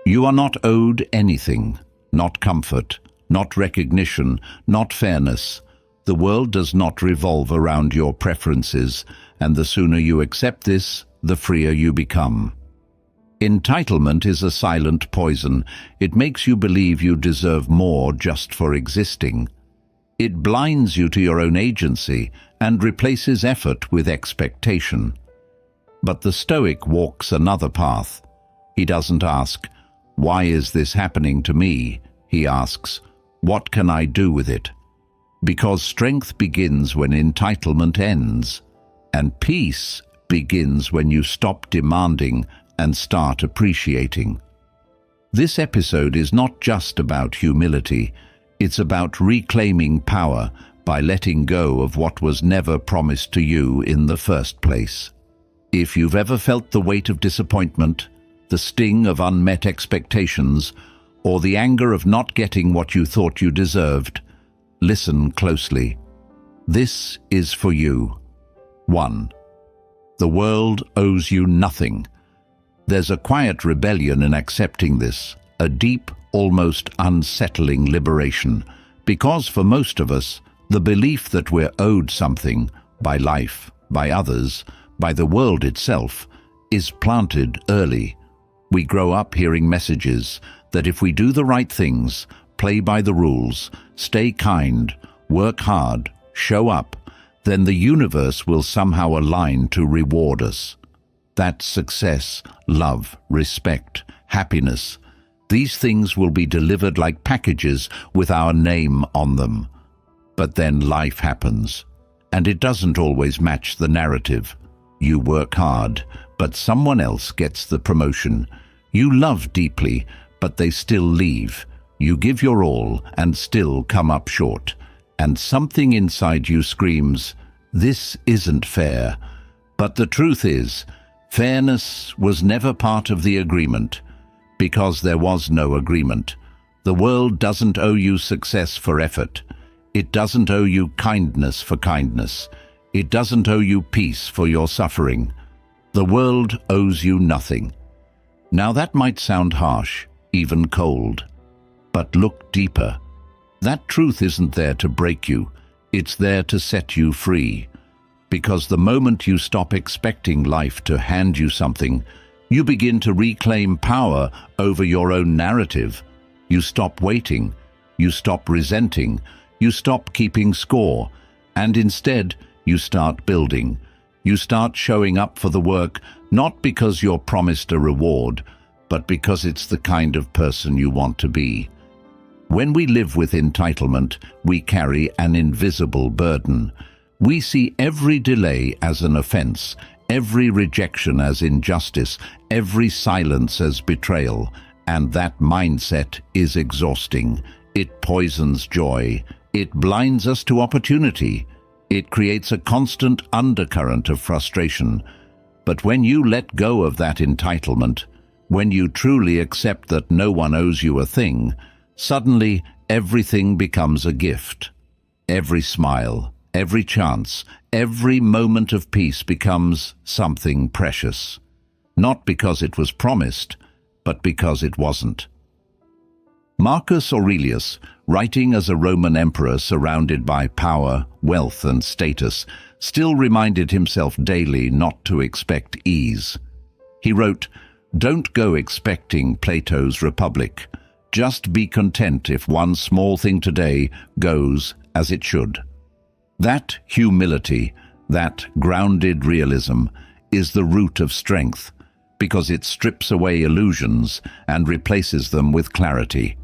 You are not owed anything, not comfort, not recognition, not fairness. The world does not revolve around your preferences, and the sooner you accept this, the freer you become. Entitlement is a silent poison. It makes you believe you deserve more just for existing. It blinds you to your own agency and replaces effort with expectation. But the Stoic walks another path. He doesn't ask, "Why is this happening to me?" He asks, "What can I do with it?" Because strength begins when entitlement ends, and peace begins when you stop demanding and start appreciating. This episode is not just about humility, it's about reclaiming power by letting go of what was never promised to you in the first place. If you've ever felt the weight of disappointment, the sting of unmet expectations, or the anger of not getting what you thought you deserved, listen closely. This is for you. 1. The world owes you nothing. There's a quiet rebellion in accepting this, a deep, almost unsettling liberation, because for most of us, the belief that we're owed something, by life, by others, by the world itself, is planted early. We grow up hearing messages that if we do the right things, play by the rules, stay kind, work hard, show up, then the universe will somehow align to reward us. That success, love, respect, happiness, these things will be delivered like packages with our name on them. But then life happens, and it doesn't always match the narrative. You work hard, but someone else gets the promotion. You love deeply, but they still leave. You give your all and still come up short. And something inside you screams, "This isn't fair." But the truth is, fairness was never part of the agreement, because there was no agreement. The world doesn't owe you success for effort. It doesn't owe you kindness for kindness. It doesn't owe you peace for your suffering. The world owes you nothing. Now that might sound harsh, even cold. But look deeper. That truth isn't there to break you. It's there to set you free. Because the moment you stop expecting life to hand you something, you begin to reclaim power over your own narrative. You stop waiting. You stop resenting. You stop keeping score. And instead, you start building. You start showing up for the work, not because you're promised a reward, but because it's the kind of person you want to be. When we live with entitlement, we carry an invisible burden. We see every delay as an offense, every rejection as injustice, every silence as betrayal, and that mindset is exhausting. It poisons joy. It blinds us to opportunity. It creates a constant undercurrent of frustration. But when you let go of that entitlement, when you truly accept that no one owes you a thing, suddenly everything becomes a gift. Every smile, every chance, every moment of peace becomes something precious. Not because it was promised, but because it wasn't. Marcus Aurelius, writing as a Roman emperor surrounded by power, wealth, and status, still reminded himself daily not to expect ease. He wrote, "Don't go expecting Plato's Republic. Just be content if one small thing today goes as it should." That humility, that grounded realism, is the root of strength, because it strips away illusions and replaces them with clarity.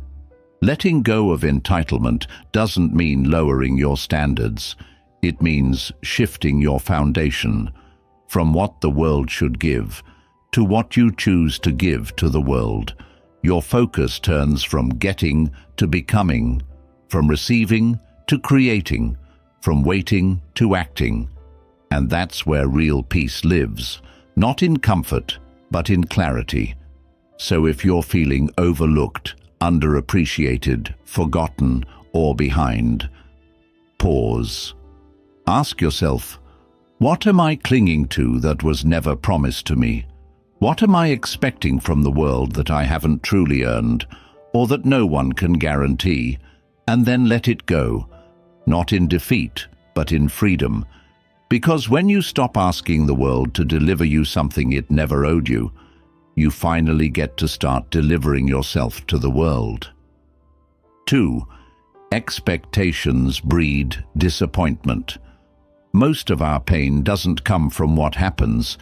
Letting go of entitlement doesn't mean lowering your standards. It means shifting your foundation from what the world should give to what you choose to give to the world. Your focus turns from getting to becoming, from receiving to creating, from waiting to acting. And that's where real peace lives, not in comfort, but in clarity. So if you're feeling overlooked, underappreciated, forgotten, or behind, pause. Ask yourself, what am I clinging to that was never promised to me? What am I expecting from the world that I haven't truly earned, or that no one can guarantee? And then let it go, not in defeat, but in freedom. Because when you stop asking the world to deliver you something it never owed you, you finally get to start delivering yourself to the world. 2. Expectations breed disappointment. Most of our pain doesn't come from what happens.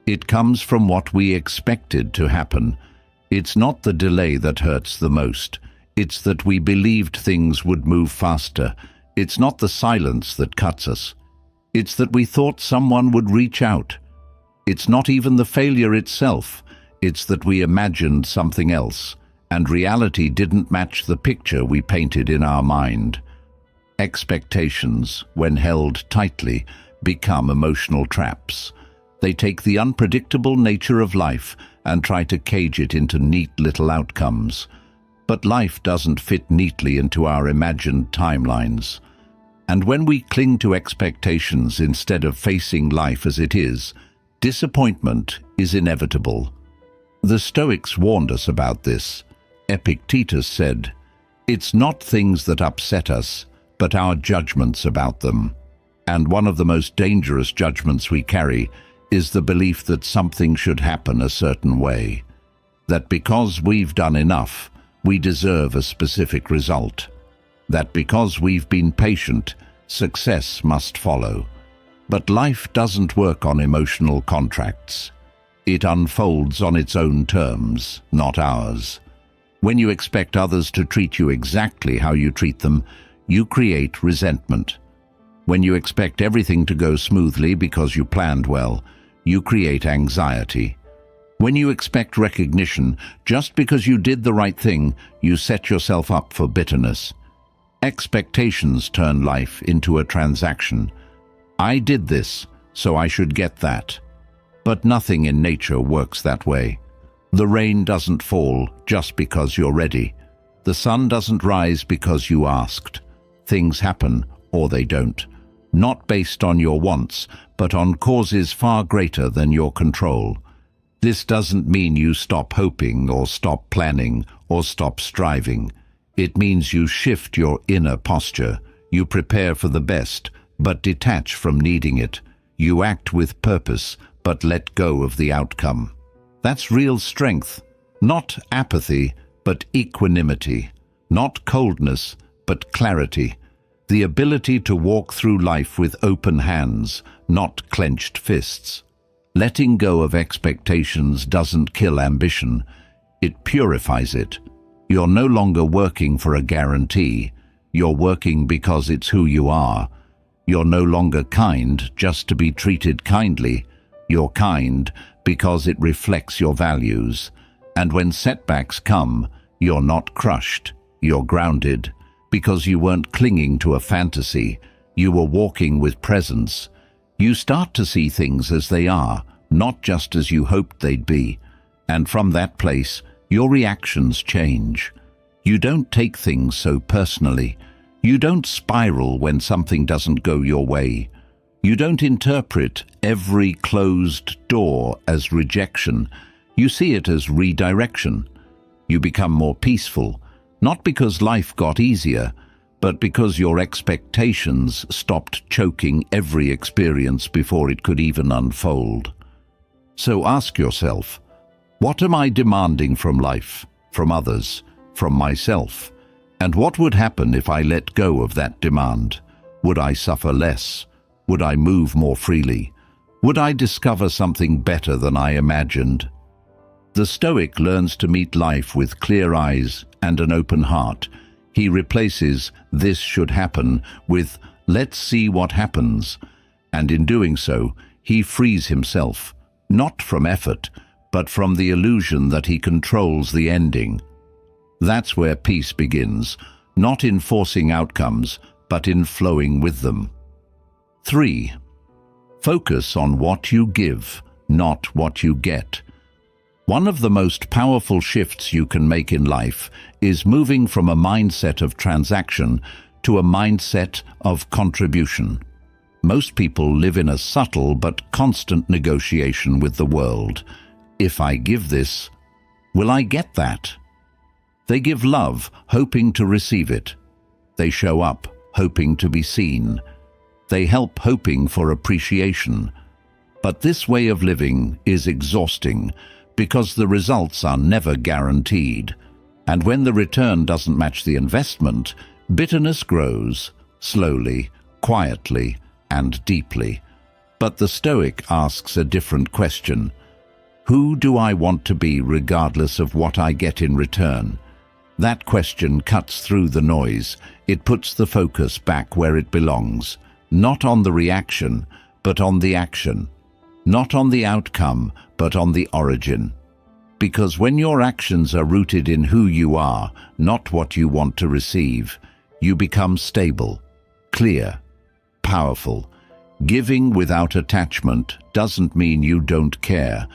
It comes from what we expected to happen. It's not the delay that hurts the most. It's that we believed things would move faster. It's not the silence that cuts us. It's that we thought someone would reach out. It's not even the failure itself. It's that we imagined something else, and reality didn't match the picture we painted in our mind. Expectations, when held tightly, become emotional traps. They take the unpredictable nature of life and try to cage it into neat little outcomes. But life doesn't fit neatly into our imagined timelines. And when we cling to expectations instead of facing life as it is, disappointment is inevitable. The Stoics warned us about this. Epictetus said, "It's not things that upset us, but our judgments about them." And one of the most dangerous judgments we carry is the belief that something should happen a certain way. That because we've done enough, we deserve a specific result. That because we've been patient, success must follow. But life doesn't work on emotional contracts. It unfolds on its own terms, not ours. When you expect others to treat you exactly how you treat them, you create resentment. When you expect everything to go smoothly because you planned well, you create anxiety. When you expect recognition just because you did the right thing, you set yourself up for bitterness. Expectations turn life into a transaction. I did this, so I should get that. But nothing in nature works that way. The rain doesn't fall just because you're ready. The sun doesn't rise because you asked. Things happen, or they don't. Not based on your wants, but on causes far greater than your control. This doesn't mean you stop hoping, or stop planning, or stop striving. It means you shift your inner posture. You prepare for the best, but detach from needing it. You act with purpose, but let go of the outcome. That's real strength. Not apathy, but equanimity. Not coldness, but clarity. The ability to walk through life with open hands, not clenched fists. Letting go of expectations doesn't kill ambition. It purifies it. You're no longer working for a guarantee. You're working because it's who you are. You're no longer kind just to be treated kindly. You're kind because it reflects your values. And when setbacks come, you're not crushed. You're grounded because you weren't clinging to a fantasy. You were walking with presence. You start to see things as they are, not just as you hoped they'd be. And from that place, your reactions change. You don't take things so personally. You don't spiral when something doesn't go your way. You don't interpret every closed door as rejection. You see it as redirection. You become more peaceful, not because life got easier, but because your expectations stopped choking every experience before it could even unfold. So ask yourself, what am I demanding from life, from others, from myself? And what would happen if I let go of that demand? Would I suffer less? Would I move more freely? Would I discover something better than I imagined? The Stoic learns to meet life with clear eyes and an open heart. He replaces "this should happen" with "let's see what happens." And in doing so, he frees himself, not from effort, but from the illusion that he controls the ending. That's where peace begins, not in forcing outcomes, but in flowing with them. 3. Focus on what you give, not what you get. One of the most powerful shifts you can make in life is moving from a mindset of transaction to a mindset of contribution. Most people live in a subtle but constant negotiation with the world. if I give this, will I get that? They give love, hoping to receive it. They show up, hoping to be seen. They help, hoping for appreciation. But this way of living is exhausting because the results are never guaranteed. And when the return doesn't match the investment, bitterness grows, slowly, quietly, and deeply. But the Stoic asks a different question. Who do I want to be regardless of what I get in return? That question cuts through the noise. It puts the focus back where it belongs, not on the reaction, but on the action. Not on the outcome, but on the origin. Because when your actions are rooted in who you are, not what you want to receive, you become stable, clear, powerful. Giving without attachment doesn't mean you don't care.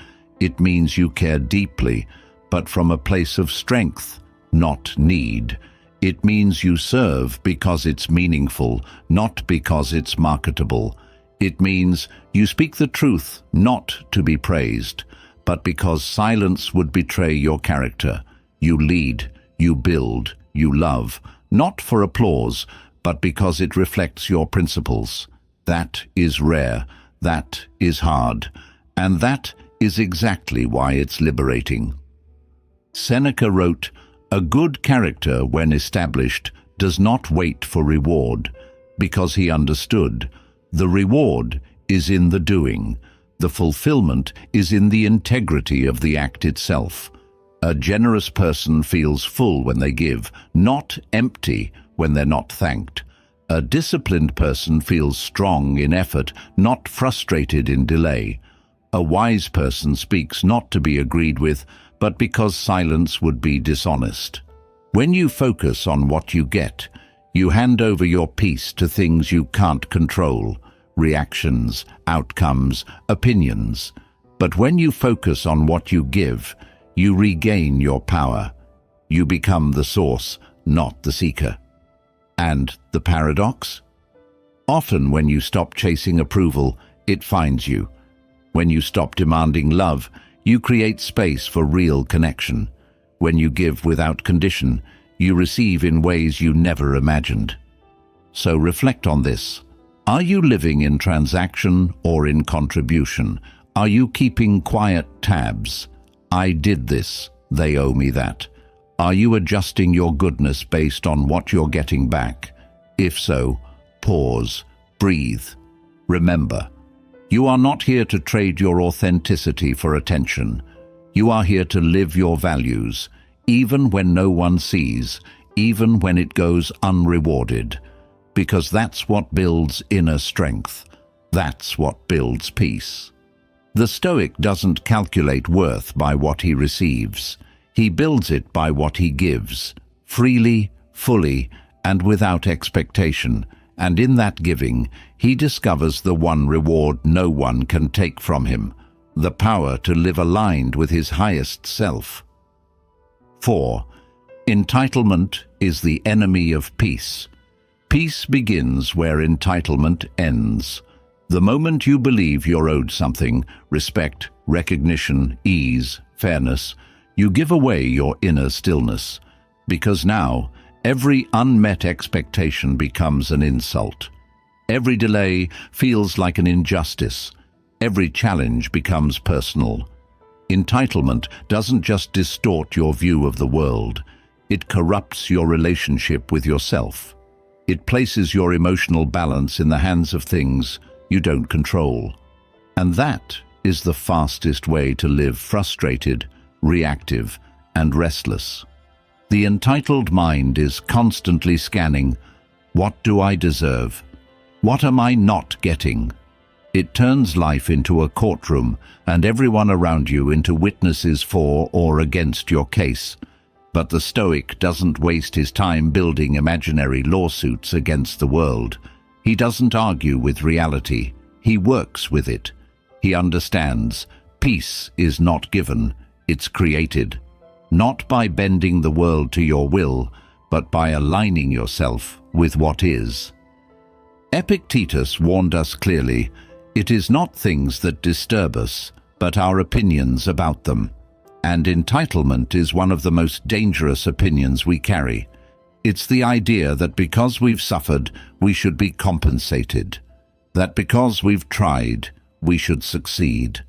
It means you care deeply, but from a place of strength, not need. It means you serve because it's meaningful, not because it's marketable. It means you speak the truth, not to be praised, but because silence would betray your character. You lead, you build, you love, not for applause, but because it reflects your principles. That is rare, that is hard, and that is exactly why it's liberating. Seneca wrote, "A good character, when established, does not wait for reward, because he understood. The reward is in the doing. The fulfillment is in the integrity of the act itself. A generous person feels full when they give, not empty when they're not thanked. A disciplined person feels strong in effort, not frustrated in delay. A wise person speaks not to be agreed with, but because silence would be dishonest." When you focus on what you get, you hand over your peace to things you can't control, reactions, outcomes, opinions. But when you focus on what you give, you regain your power. You become the source, not the seeker. And the paradox? Often when you stop chasing approval, it finds you. When you stop demanding love, you create space for real connection. When you give without condition, you receive in ways you never imagined. So reflect on this. Are you living in transaction or in contribution? Are you keeping quiet tabs? I did this, they owe me that. Are you adjusting your goodness based on what you're getting back? If so, pause, breathe. Remember, you are not here to trade your authenticity for attention. You are here to live your values, even when no one sees, even when it goes unrewarded. Because that's what builds inner strength. That's what builds peace. The Stoic doesn't calculate worth by what he receives. He builds it by what he gives, freely, fully, and without expectation. And in that giving, he discovers the one reward no one can take from him, the power to live aligned with his highest self. 4. Entitlement is the enemy of peace. Peace begins where entitlement ends. The moment you believe you're owed something, respect, recognition, ease, fairness, you give away your inner stillness. Because now, every unmet expectation becomes an insult. Every delay feels like an injustice. Every challenge becomes personal. Entitlement doesn't just distort your view of the world. It corrupts your relationship with yourself. It places your emotional balance in the hands of things you don't control. And that is the fastest way to live frustrated, reactive, and restless. The entitled mind is constantly scanning, what do I deserve? What am I not getting? It turns life into a courtroom and everyone around you into witnesses for or against your case. But the Stoic doesn't waste his time building imaginary lawsuits against the world. He doesn't argue with reality. He works with it. He understands peace is not given, it's created. Not by bending the world to your will, but by aligning yourself with what is. Epictetus warned us clearly, it is not things that disturb us, but our opinions about them. And entitlement is one of the most dangerous opinions we carry. It's the idea that because we've suffered, we should be compensated. That because we've tried, we should succeed.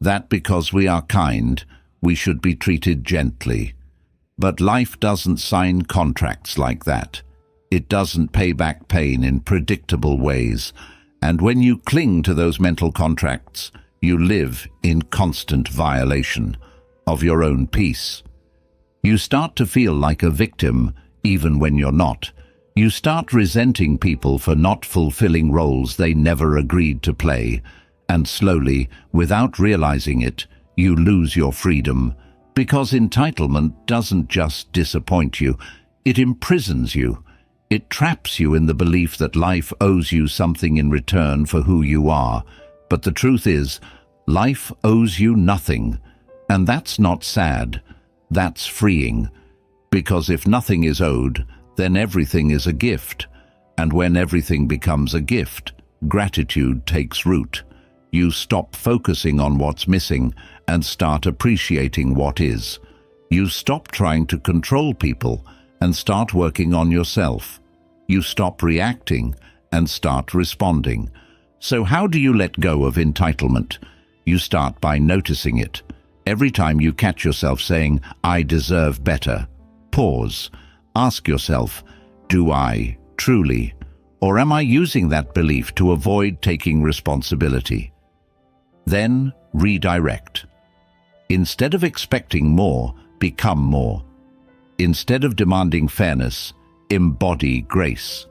That because we are kind, we should be treated gently. But life doesn't sign contracts like that. It doesn't pay back pain in predictable ways. And when you cling to those mental contracts, you live in constant violation of your own peace. You start to feel like a victim even when you're not. You start resenting people for not fulfilling roles they never agreed to play, and slowly, without realizing it, you lose your freedom, because entitlement doesn't just disappoint you, it imprisons you. It traps you in the belief that life owes you something in return for who you are. But the truth is, life owes you nothing. And that's not sad, that's freeing. Because if nothing is owed, then everything is a gift. And when everything becomes a gift, gratitude takes root. You stop focusing on what's missing and start appreciating what is. You stop trying to control people and start working on yourself. You stop reacting and start responding. So how do you let go of entitlement? You start by noticing it. Every time you catch yourself saying, "I deserve better," pause. Ask yourself, do I truly? Or am I using that belief to avoid taking responsibility? Then redirect. Instead of expecting more, become more. Instead of demanding fairness, embody grace.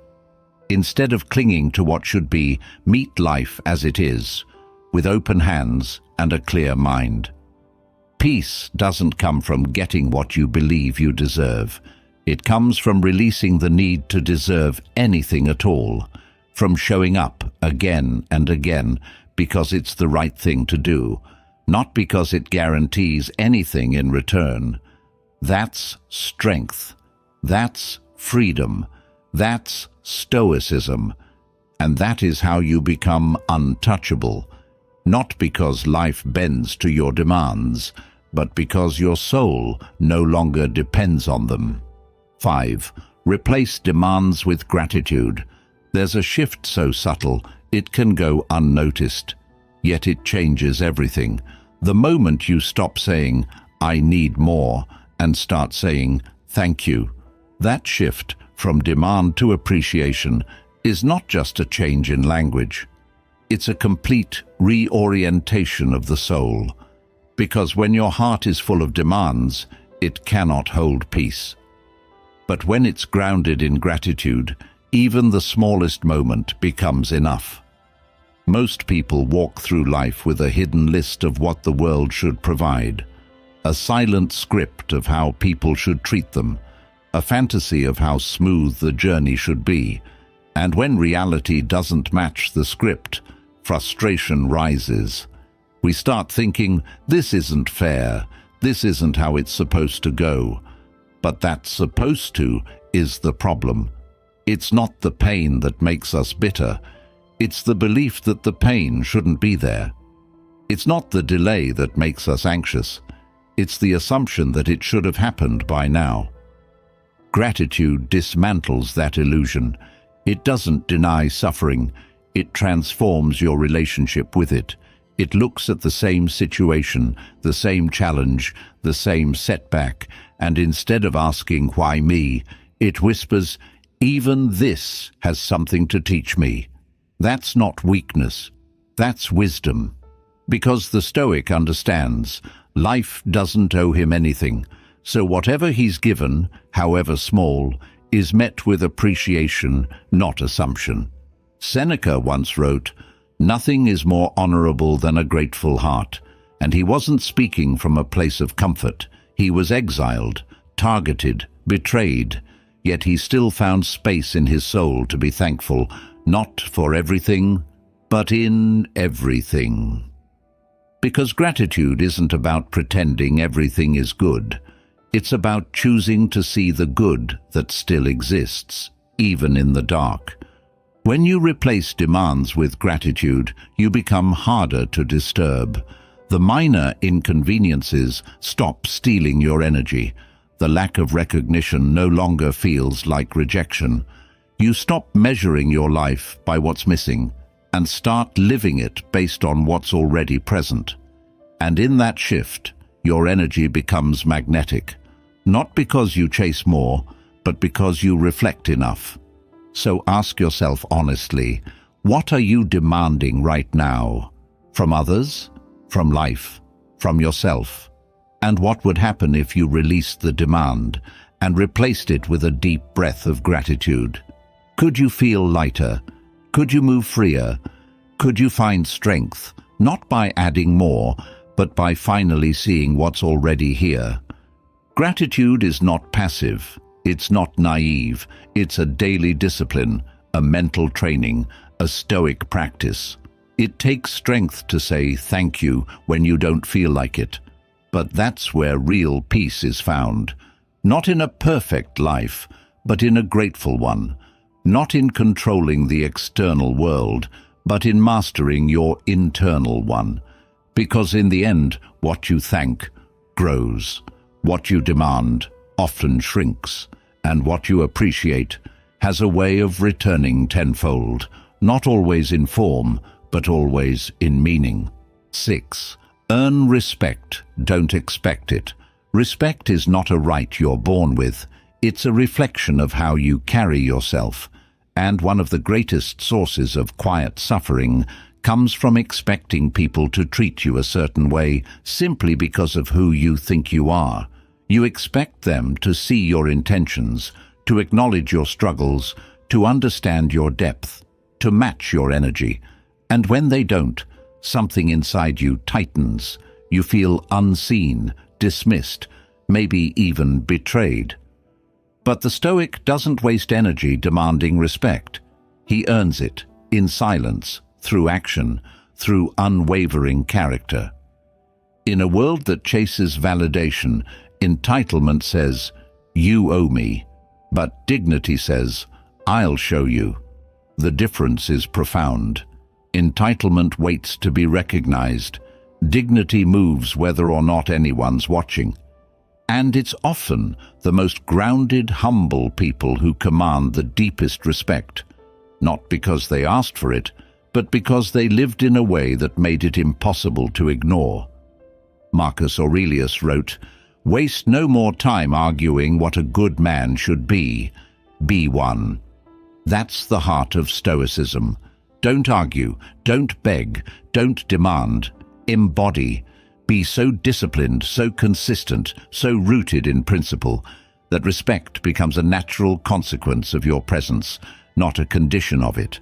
Instead of clinging to what should be, meet life as it is, with open hands and a clear mind. Peace doesn't come from getting what you believe you deserve. It comes from releasing the need to deserve anything at all, from showing up again and again because it's the right thing to do, not because it guarantees anything in return. That's strength. That's freedom. That's Stoicism. And that is how you become untouchable, not because life bends to your demands, but because your soul no longer depends on them. 5. Replace demands with gratitude. There's a shift so subtle, it can go unnoticed. Yet it changes everything. The moment you stop saying, "I need more," and start saying, "Thank you," that shift from demand to appreciation is not just a change in language. It's a complete reorientation of the soul. Because when your heart is full of demands, it cannot hold peace. But when it's grounded in gratitude, even the smallest moment becomes enough. Most people walk through life with a hidden list of what the world should provide, a silent script of how people should treat them, a fantasy of how smooth the journey should be. And when reality doesn't match the script, frustration rises. We start thinking, this isn't fair, this isn't how it's supposed to go. But that "supposed to" is the problem. It's not the pain that makes us bitter. It's the belief that the pain shouldn't be there. It's not the delay that makes us anxious. It's the assumption that it should have happened by now. Gratitude dismantles that illusion. It doesn't deny suffering. It transforms your relationship with it. It looks at the same situation, the same challenge, the same setback, and instead of asking, "Why me?" it whispers, "Even this has something to teach me." That's not weakness, that's wisdom. Because the Stoic understands, life doesn't owe him anything, so whatever he's given, however small, is met with appreciation, not assumption. Seneca once wrote, "Nothing is more honorable than a grateful heart," and he wasn't speaking from a place of comfort. He was exiled, targeted, betrayed, yet he still found space in his soul to be thankful, not for everything, but in everything. Because gratitude isn't about pretending everything is good. It's about choosing to see the good that still exists, even in the dark. When you replace demands with gratitude, you become harder to disturb. The minor inconveniences stop stealing your energy. The lack of recognition no longer feels like rejection. You stop measuring your life by what's missing and start living it based on what's already present. And in that shift, your energy becomes magnetic, not because you chase more, but because you reflect enough. So ask yourself honestly, what are you demanding right now? From others? From life? From yourself? And what would happen if you released the demand and replaced it with a deep breath of gratitude? Could you feel lighter? Could you move freer? Could you find strength, not by adding more, but by finally seeing what's already here? Gratitude is not passive. It's not naive. It's a daily discipline, a mental training, a stoic practice. It takes strength to say thank you when you don't feel like it. But that's where real peace is found. Not in a perfect life, but in a grateful one. Not in controlling the external world, but in mastering your internal one. Because in the end, what you thank grows. What you demand often shrinks. And what you appreciate has a way of returning tenfold. Not always in form, but always in meaning. 6. Earn respect, don't expect it. Respect is not a right you're born with. It's a reflection of how you carry yourself. And one of the greatest sources of quiet suffering comes from expecting people to treat you a certain way simply because of who you think you are. You expect them to see your intentions, to acknowledge your struggles, to understand your depth, to match your energy. And when they don't, something inside you tightens. You feel unseen, dismissed, maybe even betrayed. But the Stoic doesn't waste energy demanding respect. He earns it in silence, through action, through unwavering character. In a world that chases validation, entitlement says, "You owe me," but dignity says, "I'll show you." The difference is profound. Entitlement waits to be recognized. Dignity moves whether or not anyone's watching. And it's often the most grounded, humble people who command the deepest respect, not because they asked for it, but because they lived in a way that made it impossible to ignore. Marcus Aurelius wrote, "Waste no more time arguing what a good man should be. Be one." That's the heart of Stoicism. Don't argue, don't beg, don't demand. Embody. Be so disciplined, so consistent, so rooted in principle, that respect becomes a natural consequence of your presence, not a condition of it.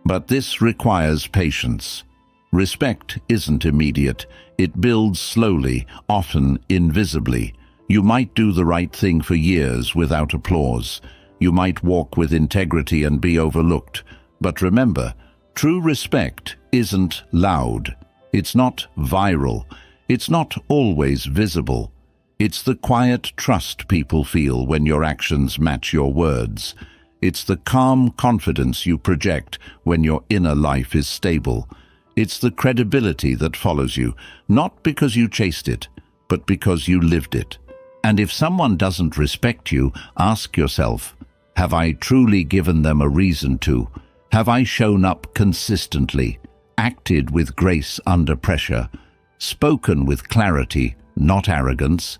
But this requires patience. Respect isn't immediate. It builds slowly, often invisibly. You might do the right thing for years without applause. You might walk with integrity and be overlooked. But remember, true respect isn't loud. It's not viral. It's not always visible. It's the quiet trust people feel when your actions match your words. It's the calm confidence you project when your inner life is stable. It's the credibility that follows you, not because you chased it, but because you lived it. And if someone doesn't respect you, ask yourself, have I truly given them a reason to? Have I shown up consistently, acted with grace under pressure, spoken with clarity, not arrogance?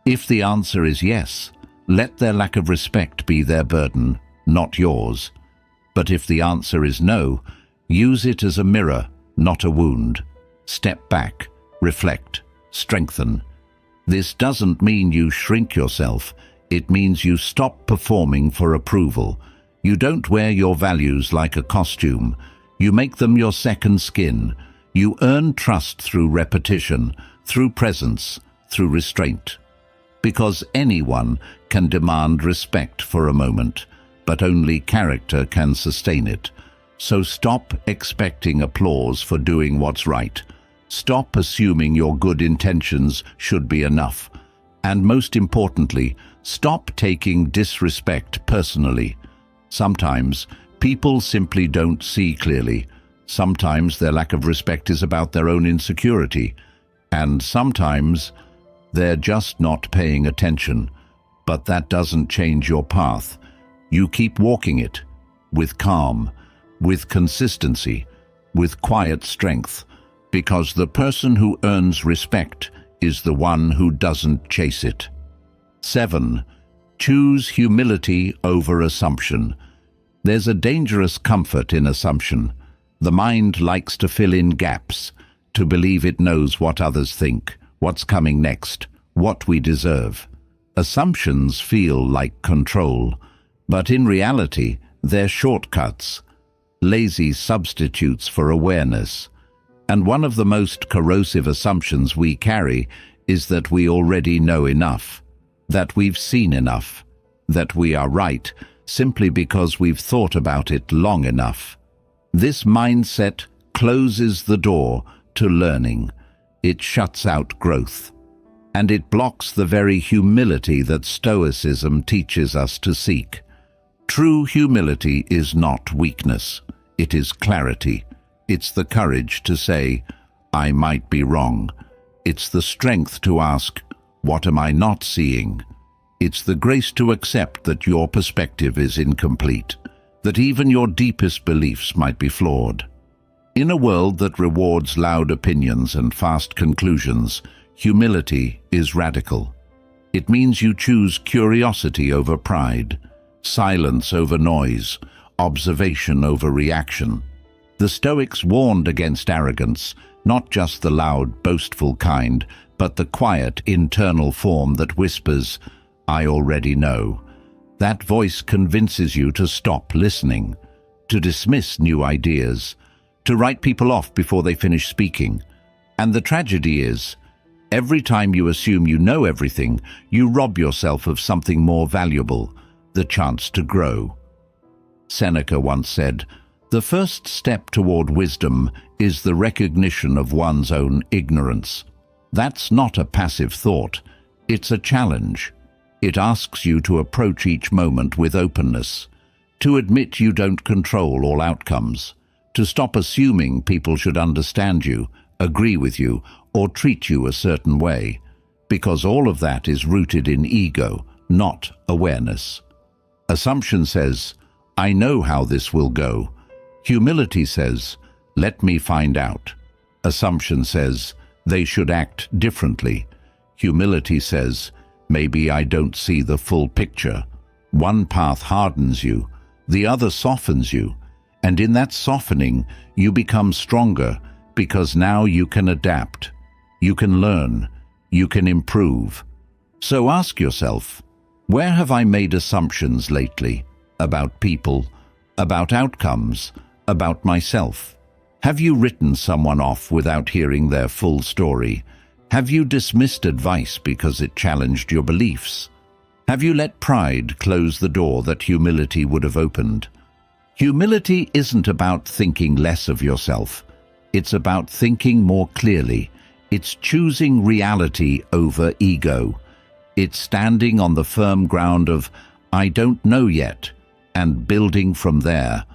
If the answer is yes, let their lack of respect be their burden, not yours. But if the answer is no, use it as a mirror, not a wound. Step back, reflect, strengthen. This doesn't mean you shrink yourself. It means you stop performing for approval. You don't wear your values like a costume. You make them your second skin. You earn trust through repetition, through presence, through restraint. Because anyone can demand respect for a moment, but only character can sustain it. So stop expecting applause for doing what's right. Stop assuming your good intentions should be enough. And most importantly, stop taking disrespect personally. Sometimes people simply don't see clearly. Sometimes their lack of respect is about their own insecurity, and sometimes they're just not paying attention. But that doesn't change your path. You keep walking it, with calm, with consistency, with quiet strength, because the person who earns respect is the one who doesn't chase it. 7. Choose humility over assumption. There's a dangerous comfort in assumption. The mind likes to fill in gaps, to believe it knows what others think, what's coming next, what we deserve. Assumptions feel like control, but in reality, they're shortcuts, lazy substitutes for awareness. And one of the most corrosive assumptions we carry is that we already know enough, that we've seen enough, that we are right simply because we've thought about it long enough. This mindset closes the door to learning. It shuts out growth. And it blocks the very humility that Stoicism teaches us to seek. True humility is not weakness. It is clarity. It's the courage to say, I might be wrong. It's the strength to ask, what am I not seeing? It's the grace to accept that your perspective is incomplete, that even your deepest beliefs might be flawed. In a world that rewards loud opinions and fast conclusions, humility is radical. It means you choose curiosity over pride, silence over noise, observation over reaction. The Stoics warned against arrogance, not just the loud, boastful kind, but the quiet, internal form that whispers, I already know. That voice convinces you to stop listening, to dismiss new ideas, to write people off before they finish speaking. And the tragedy is, every time you assume you know everything, you rob yourself of something more valuable, the chance to grow. Seneca once said, the first step toward wisdom is the recognition of one's own ignorance. That's not a passive thought, it's a challenge. It asks you to approach each moment with openness, to admit you don't control all outcomes, to stop assuming people should understand you, agree with you, or treat you a certain way, because all of that is rooted in ego, not awareness. Assumption says, I know how this will go. Humility says, let me find out. Assumption says, they should act differently. Humility says, maybe I don't see the full picture. One path hardens you, the other softens you, and in that softening, you become stronger because now you can adapt, you can learn, you can improve. So ask yourself, where have I made assumptions lately about people, about outcomes, about myself? Have you written someone off without hearing their full story? Have you dismissed advice because it challenged your beliefs? Have you let pride close the door that humility would have opened? Humility isn't about thinking less of yourself. It's about thinking more clearly. It's choosing reality over ego. It's standing on the firm ground of, I don't know yet, and building from there.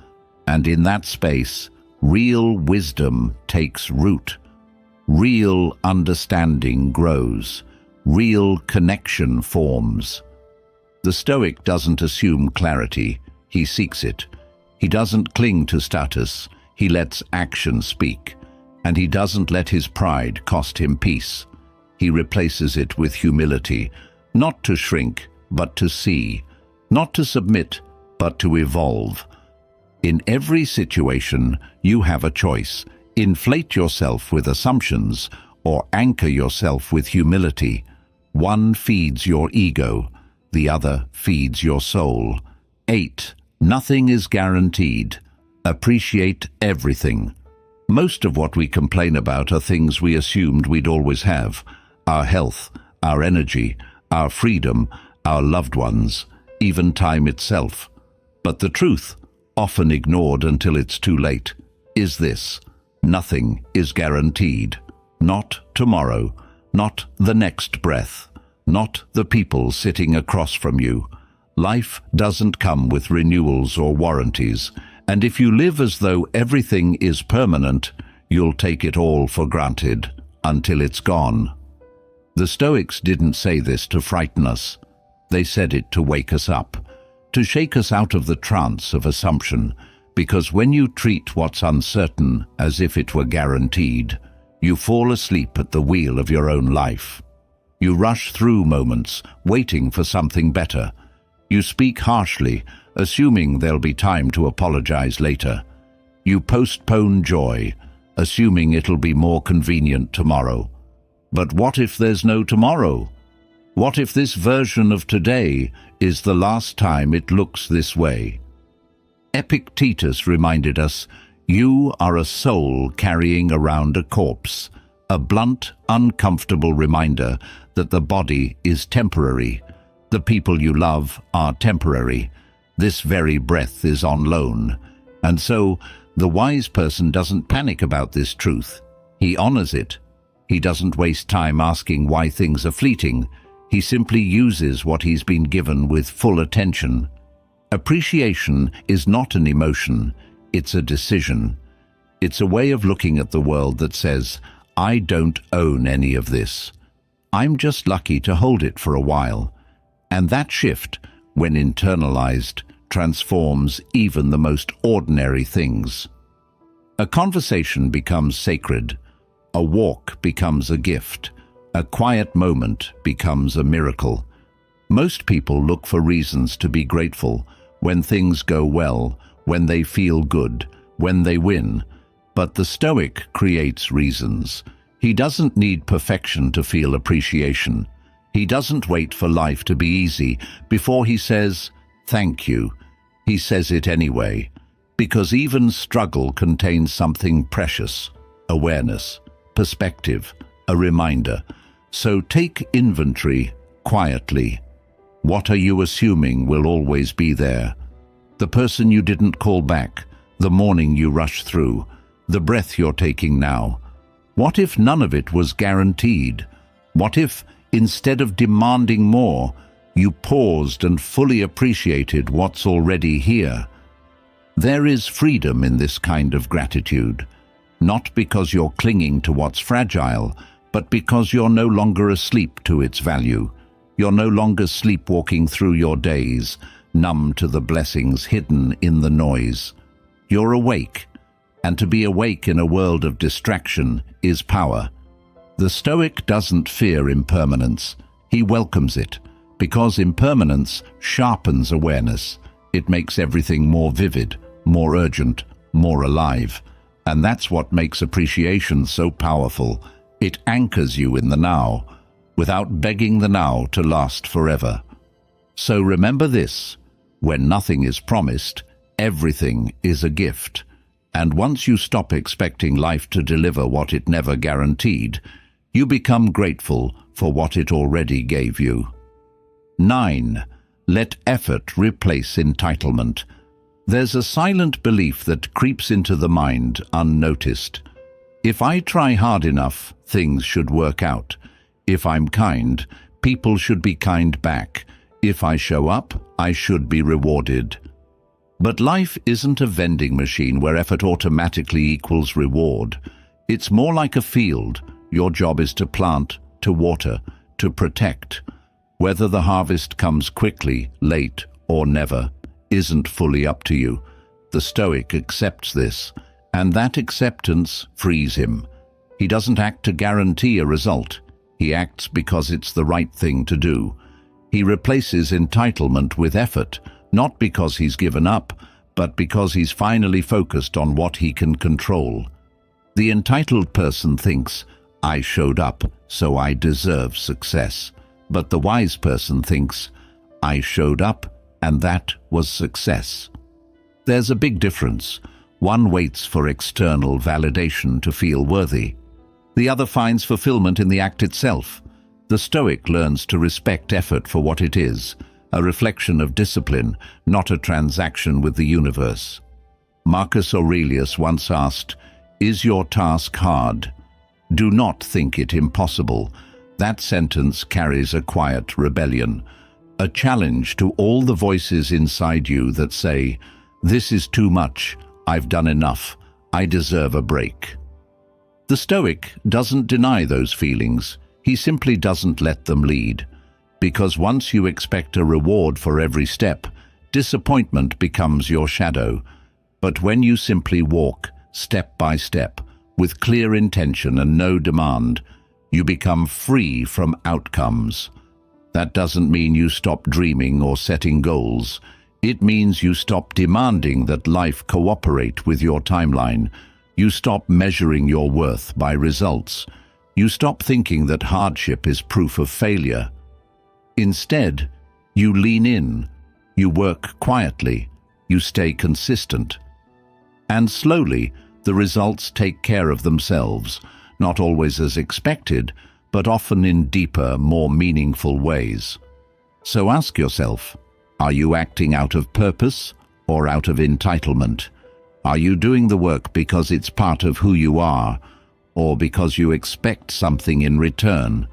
And in that space, real wisdom takes root. Real understanding grows. Real connection forms. The Stoic doesn't assume clarity. He seeks it. He doesn't cling to status. He lets action speak. And he doesn't let his pride cost him peace. He replaces it with humility, not to shrink, but to see, not to submit, but to evolve. In every situation, you have a choice. Inflate yourself with assumptions or anchor yourself with humility. One feeds your ego, the other feeds your soul. 8. Nothing is guaranteed. Appreciate everything. Most of what we complain about are things we assumed we'd always have. Our health, our energy, our freedom, our loved ones, even time itself. But the truth, often ignored until it's too late, is this: nothing is guaranteed. Not tomorrow, not the next breath, not the people sitting across from you. Life doesn't come with renewals or warranties, And if you live as though everything is permanent, you'll take it all for granted until it's gone. The Stoics didn't say this to frighten us. They said it to wake us up, to shake us out of the trance of assumption, because when you treat what's uncertain as if it were guaranteed, you fall asleep at the wheel of your own life. You rush through moments, waiting for something better. You speak harshly, assuming there'll be time to apologize later. You postpone joy, assuming it'll be more convenient tomorrow. But what if there's no tomorrow? What if this version of today is the last time it looks this way? Epictetus reminded us, you are a soul carrying around a corpse, a blunt, uncomfortable reminder that the body is temporary. The people you love are temporary. This very breath is on loan. And so, the wise person doesn't panic about this truth. He honors it. He doesn't waste time asking why things are fleeting. He simply uses what he's been given with full attention. Appreciation is not an emotion, it's a decision. It's a way of looking at the world that says, I don't own any of this. I'm just lucky to hold it for a while. And that shift, when internalized, transforms even the most ordinary things. A conversation becomes sacred. A walk becomes a gift. A quiet moment becomes a miracle. Most people look for reasons to be grateful when things go well, when they feel good, when they win. But the Stoic creates reasons. He doesn't need perfection to feel appreciation. He doesn't wait for life to be easy before he says, thank you. He says it anyway, because even struggle contains something precious, awareness, perspective, a reminder. So take inventory quietly. What are you assuming will always be there? The person you didn't call back, the morning you rushed through, the breath you're taking now. What if none of it was guaranteed? What if, instead of demanding more, you paused and fully appreciated what's already here? There is freedom in this kind of gratitude, not because you're clinging to what's fragile, but because you're no longer asleep to its value. You're no longer sleepwalking through your days, numb to the blessings hidden in the noise. You're awake, and to be awake in a world of distraction is power. The Stoic doesn't fear impermanence. He welcomes it, because impermanence sharpens awareness. It makes everything more vivid, more urgent, more alive. And that's what makes appreciation so powerful. It anchors you in the now, without begging the now to last forever. So remember this, when nothing is promised, everything is a gift. And once you stop expecting life to deliver what it never guaranteed, you become grateful for what it already gave you. 9. Let effort replace entitlement. There's a silent belief that creeps into the mind unnoticed. If I try hard enough, things should work out. If I'm kind, people should be kind back. If I show up, I should be rewarded. But life isn't a vending machine where effort automatically equals reward. It's more like a field. Your job is to plant, to water, to protect. Whether the harvest comes quickly, late, or never, isn't fully up to you. The Stoic accepts this, and that acceptance frees him. He doesn't act to guarantee a result. He acts because it's the right thing to do. He replaces entitlement with effort, not because he's given up, but because he's finally focused on what he can control. The entitled person thinks, I showed up, so I deserve success. But the wise person thinks, I showed up, and that was success. There's a big difference. One waits for external validation to feel worthy. The other finds fulfillment in the act itself. The Stoic learns to respect effort for what it is, a reflection of discipline, not a transaction with the universe. Marcus Aurelius once asked, "Is your task hard? Do not think it impossible." That sentence carries a quiet rebellion, a challenge to all the voices inside you that say, "This is too much. I've done enough. I deserve a break." The Stoic doesn't deny those feelings. He simply doesn't let them lead. Because once you expect a reward for every step, disappointment becomes your shadow. But when you simply walk, step by step, with clear intention and no demand, you become free from outcomes. That doesn't mean you stop dreaming or setting goals. It means you stop demanding that life cooperate with your timeline. You stop measuring your worth by results. You stop thinking that hardship is proof of failure. Instead, you lean in, you work quietly, you stay consistent. And slowly, the results take care of themselves, not always as expected, but often in deeper, more meaningful ways. So ask yourself, are you acting out of purpose or out of entitlement? Are you doing the work because it's part of who you are, or because you expect something in return?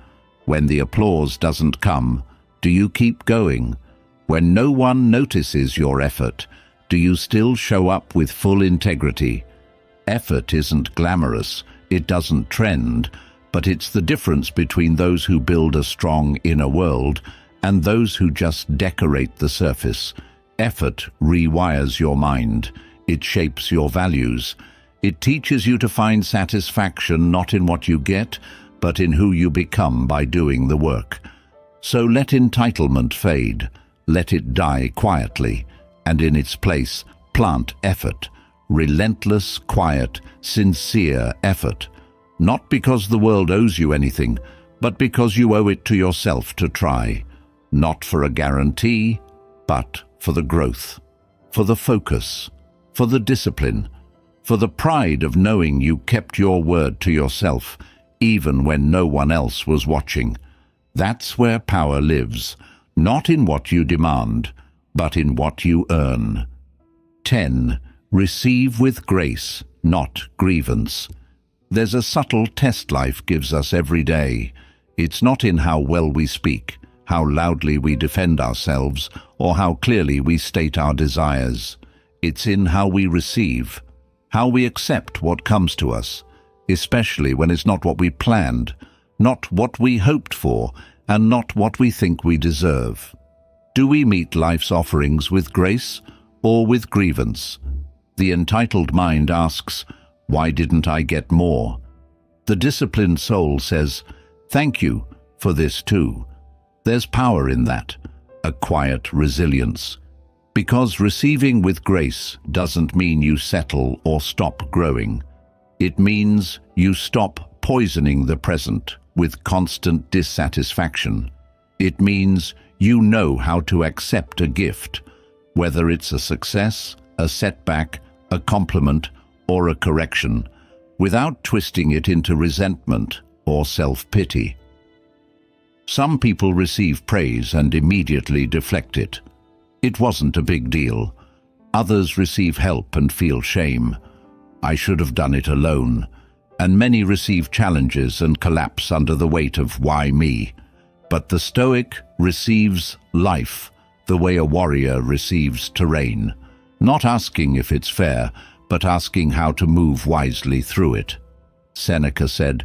When the applause doesn't come, do you keep going? When no one notices your effort, do you still show up with full integrity? Effort isn't glamorous, it doesn't trend, but it's the difference between those who build a strong inner world and those who just decorate the surface. Effort rewires your mind. It shapes your values. It teaches you to find satisfaction not in what you get, but in who you become by doing the work. So let entitlement fade. Let it die quietly, and in its place, plant effort. Relentless, quiet, sincere effort. Not because the world owes you anything, but because you owe it to yourself to try. Not for a guarantee, but for the growth, for the focus, for the discipline, for the pride of knowing you kept your word to yourself, even when no one else was watching. That's where power lives, not in what you demand, but in what you earn. 10. Receive with grace, not grievance. There's a subtle test life gives us every day. It's not in how well we speak, how loudly we defend ourselves, or how clearly we state our desires. It's in how we receive, how we accept what comes to us, especially when it's not what we planned, not what we hoped for, and not what we think we deserve. Do we meet life's offerings with grace or with grievance? The entitled mind asks, "Why didn't I get more?" The disciplined soul says, "Thank you for this too." There's power in that, a quiet resilience. Because receiving with grace doesn't mean you settle or stop growing. It means you stop poisoning the present with constant dissatisfaction. It means you know how to accept a gift, whether it's a success, a setback, a compliment, or a correction, without twisting it into resentment or self-pity. Some people receive praise and immediately deflect it. It wasn't a big deal. Others receive help and feel shame. I should have done it alone. And many receive challenges and collapse under the weight of why me. But the Stoic receives life the way a warrior receives terrain, not asking if it's fair, but asking how to move wisely through it. Seneca said,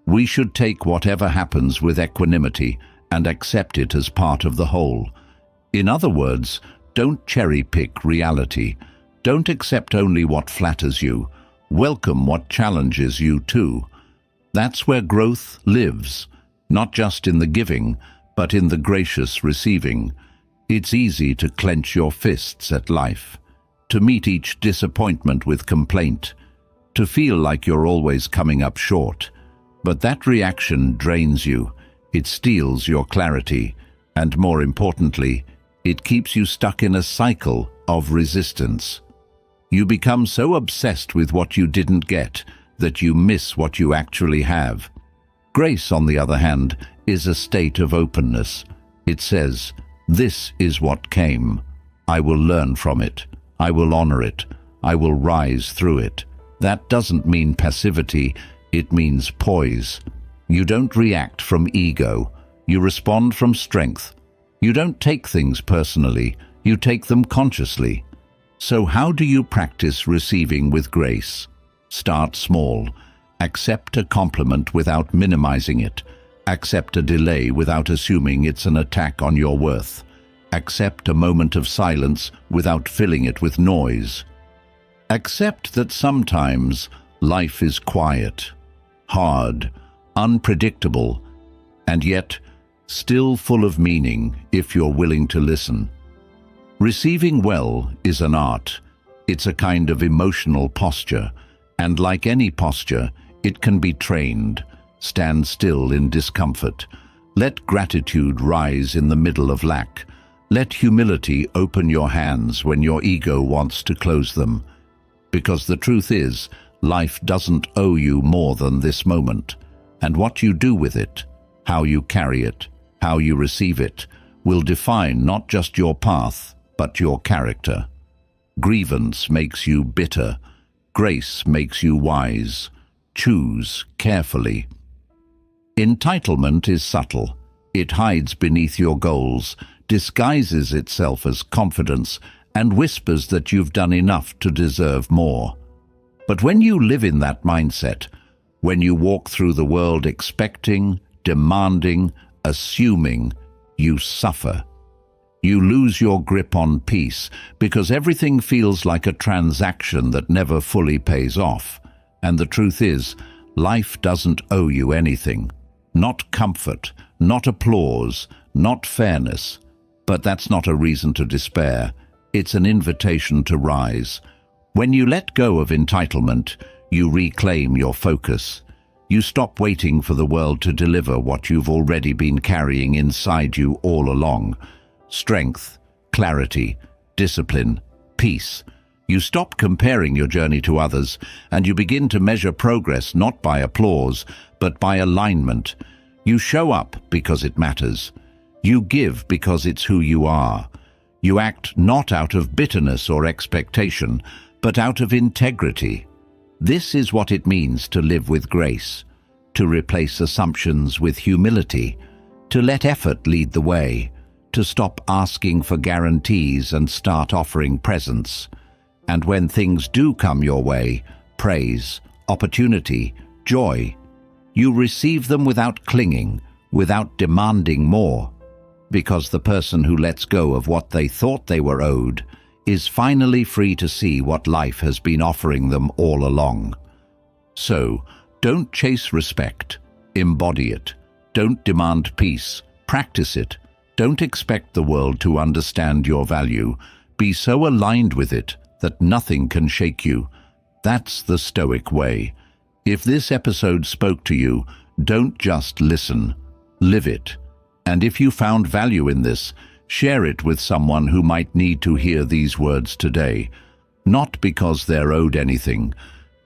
"We should take whatever happens with equanimity and accept it as part of the whole." In other words, don't cherry-pick reality. Don't accept only what flatters you. Welcome what challenges you too. That's where growth lives, not just in the giving, but in the gracious receiving. It's easy to clench your fists at life, to meet each disappointment with complaint, to feel like you're always coming up short. But that reaction drains you, it steals your clarity, and more importantly, it keeps you stuck in a cycle of resistance. You become so obsessed with what you didn't get that you miss what you actually have. Grace, on the other hand, is a state of openness. It says, "This is what came. I will learn from it. I will honor it. I will rise through it." That doesn't mean passivity, it means poise. You don't react from ego. You respond from strength. You don't take things personally. You take them consciously. So how do you practice receiving with grace? Start small. Accept a compliment without minimizing it. Accept a delay without assuming it's an attack on your worth. Accept a moment of silence without filling it with noise. Accept that sometimes life is quiet, hard, unpredictable, and yet still full of meaning if you're willing to listen. Receiving well is an art. It's a kind of emotional posture, and like any posture, it can be trained. Stand still in discomfort. Let gratitude rise in the middle of lack. Let humility open your hands when your ego wants to close them. Because the truth is, life doesn't owe you more than this moment. And what you do with it, how you carry it, how you receive it, will define not just your path, but your character. Grievance makes you bitter. Grace makes you wise. Choose carefully. Entitlement is subtle. It hides beneath your goals, disguises itself as confidence, and whispers that you've done enough to deserve more. But when you live in that mindset, when you walk through the world expecting, demanding, assuming, you suffer. You lose your grip on peace because everything feels like a transaction that never fully pays off. And the truth is, life doesn't owe you anything. Not comfort, not applause, not fairness. But that's not a reason to despair. It's an invitation to rise. When you let go of entitlement, you reclaim your focus. You stop waiting for the world to deliver what you've already been carrying inside you all along. Strength, clarity, discipline, peace. You stop comparing your journey to others, and you begin to measure progress not by applause, but by alignment. You show up because it matters. You give because it's who you are. You act not out of bitterness or expectation, but out of integrity. This is what it means to live with grace, to replace assumptions with humility, to let effort lead the way, to stop asking for guarantees and start offering presence. And when things do come your way, praise, opportunity, joy, you receive them without clinging, without demanding more, because the person who lets go of what they thought they were owed is finally free to see what life has been offering them all along. So, don't chase respect, embody it. Don't demand peace, practice it. Don't expect the world to understand your value. Be so aligned with it that nothing can shake you. That's the Stoic way. If this episode spoke to you, don't just listen, live it. And if you found value in this, share it with someone who might need to hear these words today. Not because they're owed anything,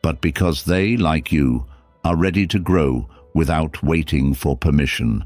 but because they, like you, are ready to grow without waiting for permission.